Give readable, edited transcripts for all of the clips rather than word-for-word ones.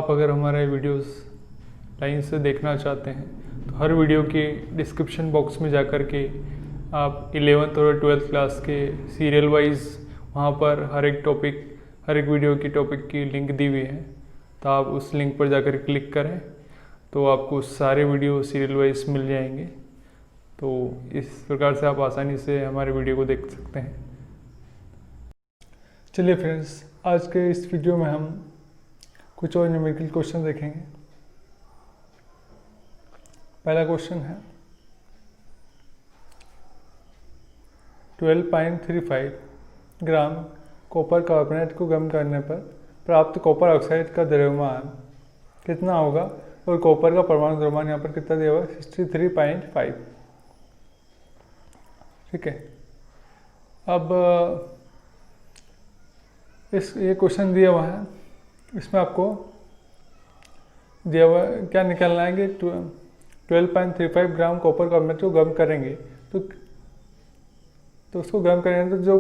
आप अगर हमारे वीडियोस लाइन से देखना चाहते हैं तो हर वीडियो के डिस्क्रिप्शन बॉक्स में जाकर के आप 11th और 12th क्लास के सीरियल वाइज वहाँ पर हर एक वीडियो की टॉपिक की लिंक दी हुई है, तो आप उस लिंक पर जाकर क्लिक करें तो आपको सारे वीडियो सीरियल वाइज मिल जाएंगे। तो इस प्रकार से आप आसानी से हमारे वीडियो को देख सकते हैं। चलिए फ्रेंड्स, आज के इस वीडियो में हम कुछ और न्यूमेरिकल क्वेश्चन देखेंगे। पहला क्वेश्चन है 12.35 ग्राम कॉपर कार्बोनेट को गर्म करने पर प्राप्त कॉपर ऑक्साइड का द्रव्यमान कितना होगा और कॉपर का परमाणु द्रव्यमान यहाँ पर कितना दिया हुआ है 63.5। ठीक है, अब ये क्वेश्चन दिया हुआ है, इसमें आपको दिया हुआ है क्या निकालना है कि 12.35 ग्राम कॉपर कार्बोनेट को गर्म करेंगे तो उसको गर्म करेंगे तो जो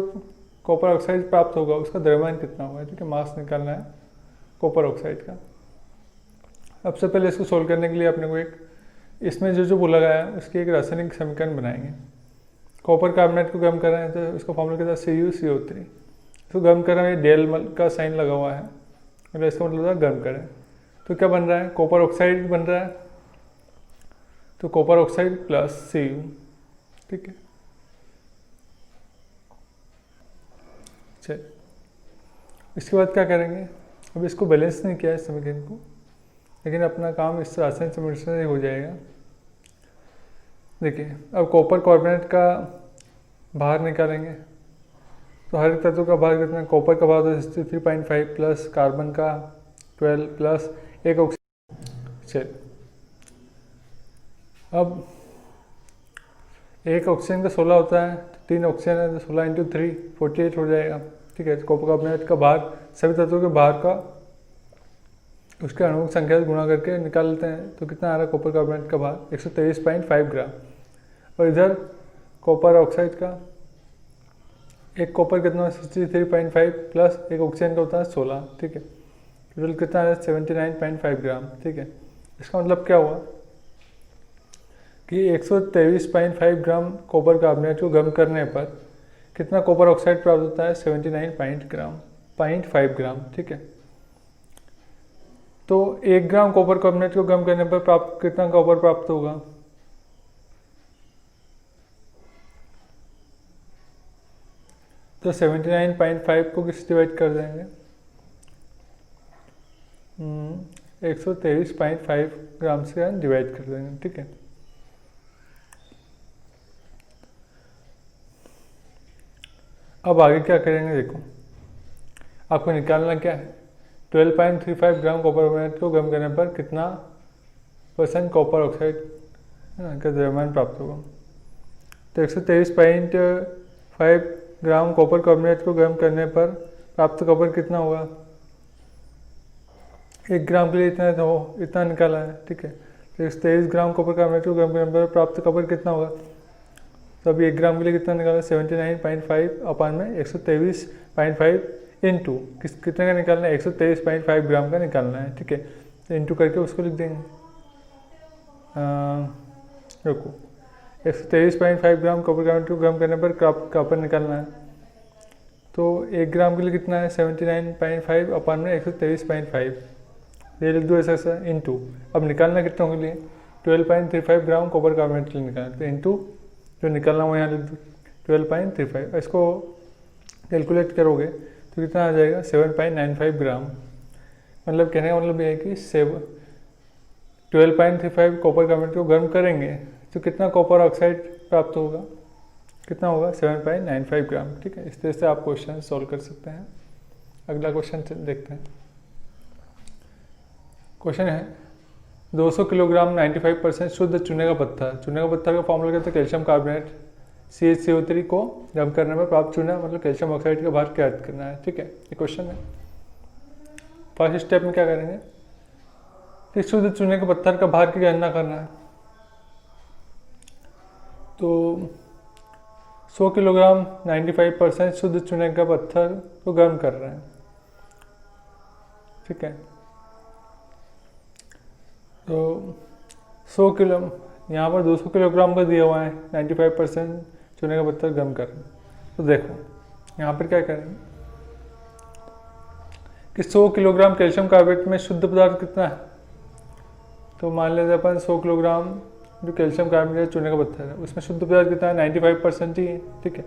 कॉपर ऑक्साइड प्राप्त होगा उसका द्रव्यमान कितना होगा। ठीक है, मास निकालना है कॉपर ऑक्साइड का। सबसे पहले इसको सोल्व करने के लिए अपने को एक इसमें जो बोला गया है उसकी एक रासायनिक समीकरण बनाएंगे। कॉपर कार्बोनेट को गर्म कर रहे हैं तो उसका फॉर्मूला क्या था CuCO3। इसको गर्म कर रहे हैं, डेल का साइन लगा हुआ है, मतलब इसका मतलब था गर्म करें। तो क्या बन रहा है, कॉपर ऑक्साइड बन रहा है, तो कॉपर ऑक्साइड प्लस Cu। ठीक है, चल इसके बाद क्या करेंगे, अब इसको बैलेंस नहीं किया है समीकरण को, लेकिन अपना काम इस रासायनिक समीकरण से हो जाएगा। देखिए, अब कॉपर कार्बोनेट का भार निकालेंगे तो हर एक तत्व का भार कितना, कॉपर का भार तो 63.5 प्लस कार्बन का 12 प्लस एक ऑक्सीजन। चल अब एक ऑक्सीजन का 16 होता है, तो 3 ऑक्सीजन है तो 16 × 3 48 हो जाएगा। ठीक है, कॉपर कार्बोनेट का भार सभी तत्वों के भार का उसके अणुओं की संख्या से गुणा करके निकाल लेते हैं तो कितना आ रहा है कॉपर कार्बोनेट का भार 123.5 ग्राम। और इधर कॉपर ऑक्साइड का एक कॉपर कितना 63.5 प्लस एक ऑक्सीजन का होता है 16। ठीक है, टोटल कितना है 79.5 ग्राम। ठीक है, इसका मतलब क्या हुआ कि 123.5 ग्राम कॉपर कार्बोनेट को गर्म करने पर कितना कॉपर ऑक्साइड प्राप्त होता है 79.5 ग्राम। ठीक है, तो 1 ग्राम कॉपर कार्बोनेट को गर्म करने पर कितना कॉपर प्राप्त होगा, तो 79.5 को किस डिवाइड कर देंगे 123.5 ग्राम से डिवाइड कर देंगे। ठीक है, अब आगे क्या करेंगे, देखो आपको निकालना क्या है 12.35 ग्राम कॉपर कार्बोनेट को गर्म करने पर कितना % कॉपर ऑक्साइड का द्रव्यमान प्राप्त होगा। तो 123.5 ग्राम कॉपर कार्बोनेट को गर्म करने पर प्राप्त कॉपर कितना होगा, 1 ग्राम के लिए इतना निकाला है। ठीक है, तो 123 ग्राम कॉपर कार्बोनेट को गर्म करने पर प्राप्त कॉपर कितना होगा, तो अभी 1 ग्राम के लिए कितना निकाला 79.5 अपान में 123.5 इंटू कितने का निकालना है 123.5 ग्राम का निकालना है। ठीक है, तो इंटू करके उसको लिख देंगे, रुको 123.5 ग्राम कॉपर कार्बोनेट को गर्म करने पर कॉपर निकालना है, तो 1 ग्राम के लिए कितना है 79.5 अपान में 123.5, ये लिख दो ऐसा इंटू। अब निकालना कितना के लिए 12.35 ग्राम कॉपर कार्बोनेट के लिए निकालना, तो इंटू जो निकालना वो यहाँ लिख दो 12.35। इसको कैलकुलेट करोगे तो कितना आ जाएगा 7.95 ग्राम। मतलब कहने का मतलब ये है कि 12.35 कॉपर कार्बोनेट को गर्म करेंगे तो कितना कॉपर ऑक्साइड प्राप्त होगा, कितना होगा 7.95 ग्राम। ठीक है, इस तरह से आप क्वेश्चन सॉल्व कर सकते हैं। अगला क्वेश्चन देखते हैं। क्वेश्चन है 200 किलोग्राम 95% शुद्ध चूने का पत्थर। चूने का पत्थर का फॉर्मूला क्या था, कैल्शियम कार्बोनेट CaCO3 को गर्म करने में प्राप्त चूना मतलब कैल्शियम ऑक्साइड का भार क्या करना है। ठीक है, ये क्वेश्चन है। फर्स्ट स्टेप में क्या करेंगे, इस शुद्ध चूने के पत्थर का भार की गणना करना है। तो 100 किलोग्राम 95% शुद्ध चूने का पत्थर को गर्म कर रहे हैं। ठीक है, तो 100 किलो, यहाँ पर 200 किलोग्राम का दिया हुआ है, 95% चूने का पत्थर गर्म करना। तो देखो यहाँ पर क्या करेंगे कि 100 किलोग्राम कैल्शियम कार्बोनेट में शुद्ध पदार्थ कितना है। तो मान लेते हैं अपन 100 किलोग्राम जो कैल्शियम कार्बोनेट चूने का पत्थर है उसमें शुद्ध पदार्थ कितना है, 95% ही है, ठीक है।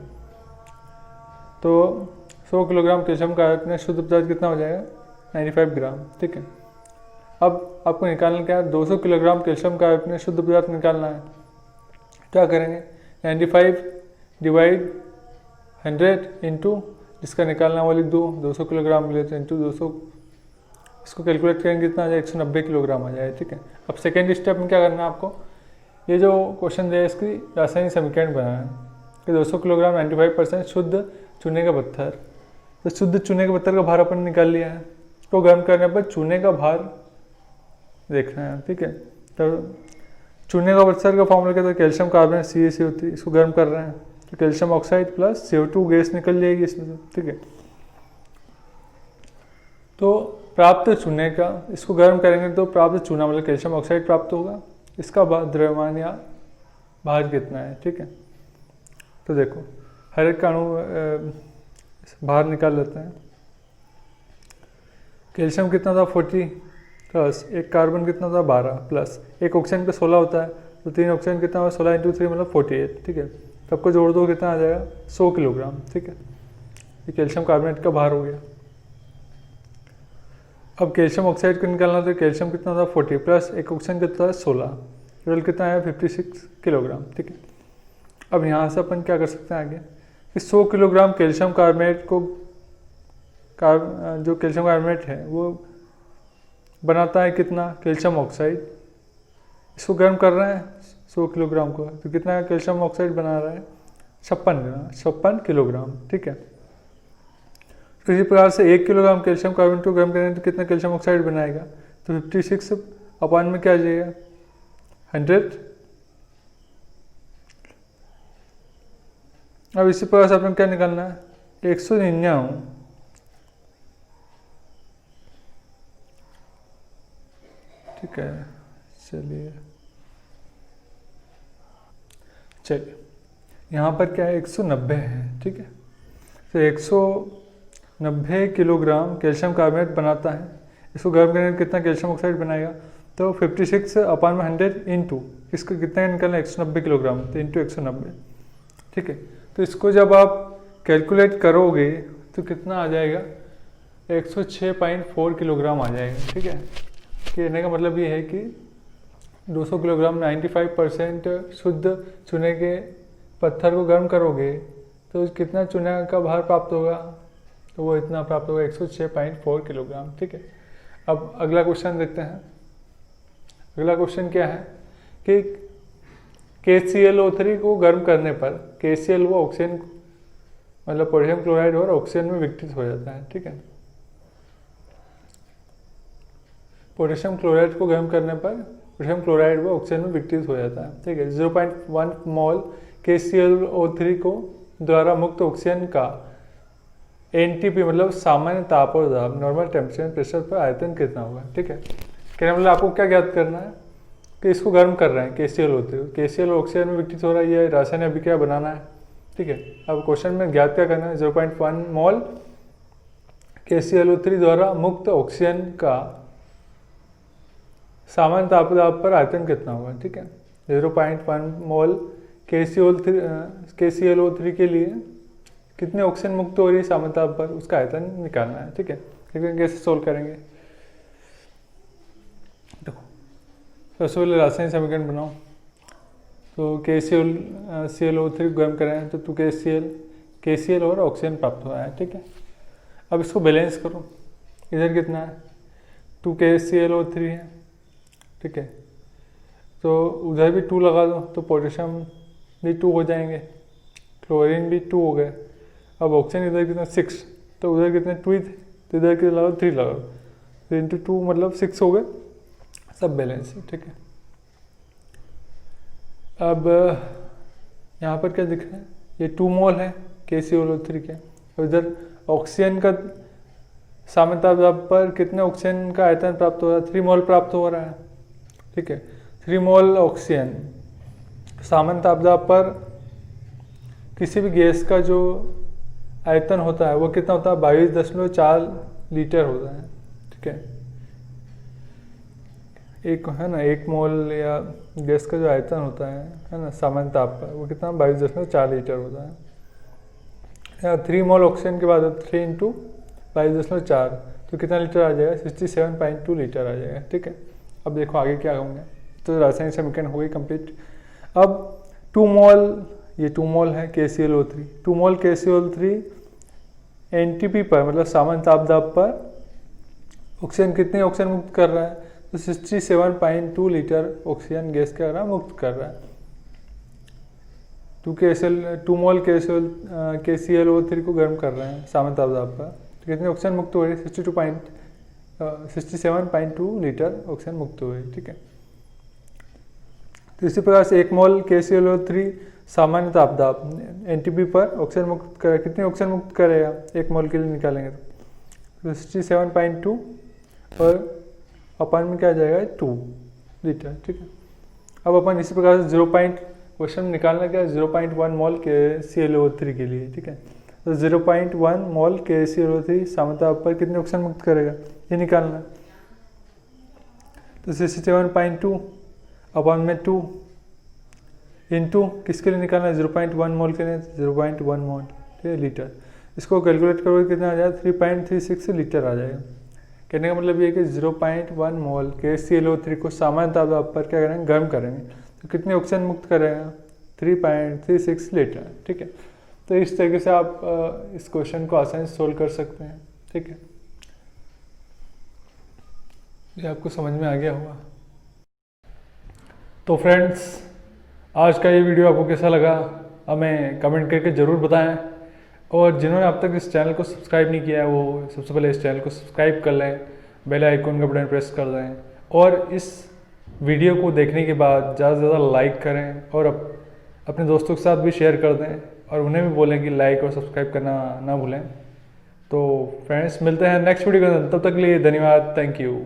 तो 100 किलोग्राम कैल्शियम कार्बोनेट में शुद्ध पदार्थ कितना हो जाएगा, 95 ग्राम, ठीक है। अब आपको निकालना क्या है, 200 किलोग्राम कैल्शियम कार्बोनेट में शुद्ध पदार्थ निकालना है। क्या करेंगे, 95 डिवाइड 100 इंटू जिसका निकालना वो लिख दो, 200 किलोग्राम लेते हैं इंटू 200, इसको कैलकुलेट करेंगे कितना आ जाए, 190 किलोग्राम आ जाए, ठीक है। अब सेकेंड स्टेप में क्या करना है आपको, ये जो क्वेश्चन दिया है इसकी रासायनिक समीकरण बनाना है कि 200 किलोग्राम 95% शुद्ध चूने का पत्थर। तो शुद्ध चूने के पत्थर का भार अपन निकाल लिया है, इसको गर्म करने पर चूने का भार देखना है, ठीक है। तो चूने का पत्थर का फॉर्मूला क्या था, कैल्शियम कार्बोनेट CaCO3, इसको गर्म कर रहे हैं तो calcium oxide plus CO2 gas निकल जाएगी इसमें से, ठीक है। तो प्राप्त चूने का, इसको गर्म करेंगे तो प्राप्त चूना मतलब कैल्शियम ऑक्साइड प्राप्त होगा, इसका द्रव्यमान या भार कितना है, ठीक है। तो देखो हर एक का अणु भार निकाल लेते हैं। कैल्शियम कितना था 40 प्लस एक कार्बन कितना था 12 प्लस एक ऑक्सीजन पे 16 होता है, तो 3 ऑक्सीजन कितना हुआ 16 इंटू 3 मतलब 48, ठीक है। सबको जोड़ दो कितना आ जाएगा 100 किलोग्राम, ठीक है। ये कैल्शियम कार्बोनेट का भार हो गया। अब कैल्शियम ऑक्साइड को निकालना, तो कैल्शियम कितना था 40 प्लस एक ऑक्सीजन कितना था 16, टोटल कितना है 56 किलोग्राम, ठीक है। अब यहाँ से अपन क्या कर सकते हैं आगे कि 100 किलोग्राम कैल्शियम कार्बोनेट को जो कैल्शियम कार्बोनेट है वो बनाता है कितना, कैल्शियम ऑक्साइड। इसको गर्म कर रहे हैं 100 किलोग्राम को, तो कितना कैल्शियम ऑक्साइड बना रहा है 56 किलोग्राम, ठीक है। तो इसी प्रकार से 1 किलोग्राम कैल्शियम कार्बोनेट को गर्म करेंगे तो कितना कैल्शियम ऑक्साइड बनाएगा, तो 56 अपान में क्या आ जाएगा 100। अब इसी प्रकार से अपन क्या निकालना है 199, ठीक है। चलिए यहाँ पर क्या है 190 है, ठीक है। तो 190 किलोग्राम कैल्शियम कार्बोनेट बनाता है, इसको गर्म करने में कितना कैल्शियम ऑक्साइड बनाएगा, तो 56 अपान में 100 इंटू इसको कितना निकलना 190 किलोग्राम, तो इंटू 190, ठीक है। तो इसको जब आप कैलकुलेट करोगे तो कितना आ जाएगा 106.4 किलोग्राम आ जाएगा, ठीक है। कहने का मतलब ये है कि 200 किलोग्राम 95% शुद्ध चूने के पत्थर को गर्म करोगे तो कितना चूने का भार प्राप्त होगा, तो वो इतना प्राप्त होगा 106.4 किलोग्राम, ठीक है। अब अगला क्वेश्चन देखते हैं। अगला क्वेश्चन क्या है कि KClO3 को गर्म करने पर KCl वो ऑक्सीजन मतलब पोटेशियम क्लोराइड और ऑक्सीजन में विघटित हो जाता है, ठीक है। पोटेशियम क्लोराइड को गर्म करने पर पोटेशियम क्लोराइड वो ऑक्सीजन में विघटित हो जाता है, ठीक है। 0.1 मोल KClO3 को द्वारा मुक्त ऑक्सीजन का NTP मतलब सामान्य ताप और दाब नॉर्मल टेम्परेचर प्रेशर पर आयतन कितना होगा, ठीक है। कहने मतलब आपको क्या ज्ञात करना है कि इसको गर्म कर रहे हैं KClO3, KCl ऑक्सीजन में विघटित हो रहा है, ये रासायनिक अभिक्रिया बनाना है, ठीक है। अब क्वेश्चन में ज्ञात क्या करना है 0.1 मोल KClO3 द्वारा मुक्त ऑक्सीजन का सामान्य ताप दाब पर आयतन कितना होगा, ठीक है। 0.1 मोल KClO3 के लिए कितने ऑक्सीजन मुक्त हो रही है सामान्य ताप पर, उसका आयतन निकालना है, ठीक है। लेकिन कैसे सोल्व करेंगे, देखो सबसे पहले रासायनिक समीकरण बनाओ। तो KClO3 गर्म करें तो 2KCl और ऑक्सीजन प्राप्त हुआ है, ठीक है। अब इसको बैलेंस करो, इधर कितना है 2KClO3 है, ठीक है। तो उधर भी 2 लगा दो तो पोटेशियम भी 2 हो जाएंगे, क्लोरीन भी 2 हो गए। अब ऑक्सीजन इधर कितना 6, तो उधर कितने 2 ही थे, तो इधर कितना लगाओ 3 लगाओ, तो इंटू 2 मतलब 6 हो गए, सब बैलेंस है, ठीक है। अब यहाँ पर क्या दिख रहा है, ये 2 मोल है KClO3 के, और इधर ऑक्सीजन का सामान्य ताप दाब पर कितने ऑक्सीजन का आयतन प्राप्त हो रहा है 3 मोल प्राप्त हो रहा है, ठीक है। 3 मोल ऑक्सीजन, सामान्य तापदाब पर किसी भी गैस का जो आयतन होता है वो कितना होता है, 22.4 लीटर होता है। ठीक है, एक है ना 1 मोल या गैस का जो आयतन होता है ना सामान्य ताप पर, वो कितना 22.4 लीटर होता है। यहाँ 3 मोल ऑक्सीजन के बाद 3 इंटू 22.4 तो कितना लीटर आ जाएगा, 67.2 लीटर आ जाएगा। ठीक है, अब देखो आगे क्या होंगे। तो रासायनिक समीकरण हो गई कंप्लीट। अब 2 मोल, ये 2 मोल है KClO3, 2 मोल KClO3 NTP पर मतलब सामान्य तापदाब पर ऑक्सीजन कितने ऑक्सीजन मुक्त कर रहा है, तो 67.2 लीटर ऑक्सीजन गैस के द्वारा मुक्त कर रहा है। 2 मोल KClO3 को गर्म कर रहे हैं सामान्य तापदाब पर, तो कितने ऑक्सीजन मुक्त हो रही है, 67.2 लीटर ऑक्सीजन मुक्त हो रही। ठीक है, तो इसी प्रकार से 1 मोल KClO3 सामान्य तापदाब NTP पर ऑक्सीजन मुक्त करे, कितने ऑक्सीजन मुक्त करेगा 1 मोल के लिए निकालेंगे तो 67.2 और अपन में क्या आ जाएगा 2 लीटर। ठीक है, अब अपन इसी प्रकार से 0. क्वेश्चन निकालना क्या है, 0.1 मोल KClO3 के लिए। ठीक है, तो 0.1 मोल KClO3 सामान्य ताप पर कितने ऑक्सीजन मुक्त करेगा ये निकालना। तो 67.2 अपन में 2 इंटू किसके लिए निकालना है, 0.1 मोल के लिए 0.1 मोल, ठीक है लीटर। इसको कैलकुलेट करोगे कितना आ जाएगा, 3.36 लीटर आ जाएगा। कहने का मतलब ये कि 0.1 मोल KClO3 को सामान्य तापदाब पर क्या करेंगे, गर्म करेंगे, तो कितने ऑक्सीजन मुक्त करेगा 3.36 लीटर। ठीक है, तो इस तरीके से आप इस क्वेश्चन को आसानी से सोल्व कर सकते हैं। ठीक है, ये आपको समझ में आ गया होगा। तो फ्रेंड्स, आज का ये वीडियो आपको कैसा लगा हमें कमेंट करके ज़रूर बताएं, और जिन्होंने अब तक इस चैनल को सब्सक्राइब नहीं किया है वो सबसे पहले इस चैनल को सब्सक्राइब कर लें, बेल आइकन का बटन प्रेस कर दें, और इस वीडियो को देखने के बाद ज़्यादा से ज़्यादा लाइक करें और अपने दोस्तों के साथ भी शेयर कर दें, और उन्हें भी बोलें कि लाइक और सब्सक्राइब करना ना भूलें। तो फ्रेंड्स, मिलते हैं नेक्स्ट वीडियो के अंदर, तब तक के लिए धन्यवाद, थैंक यू।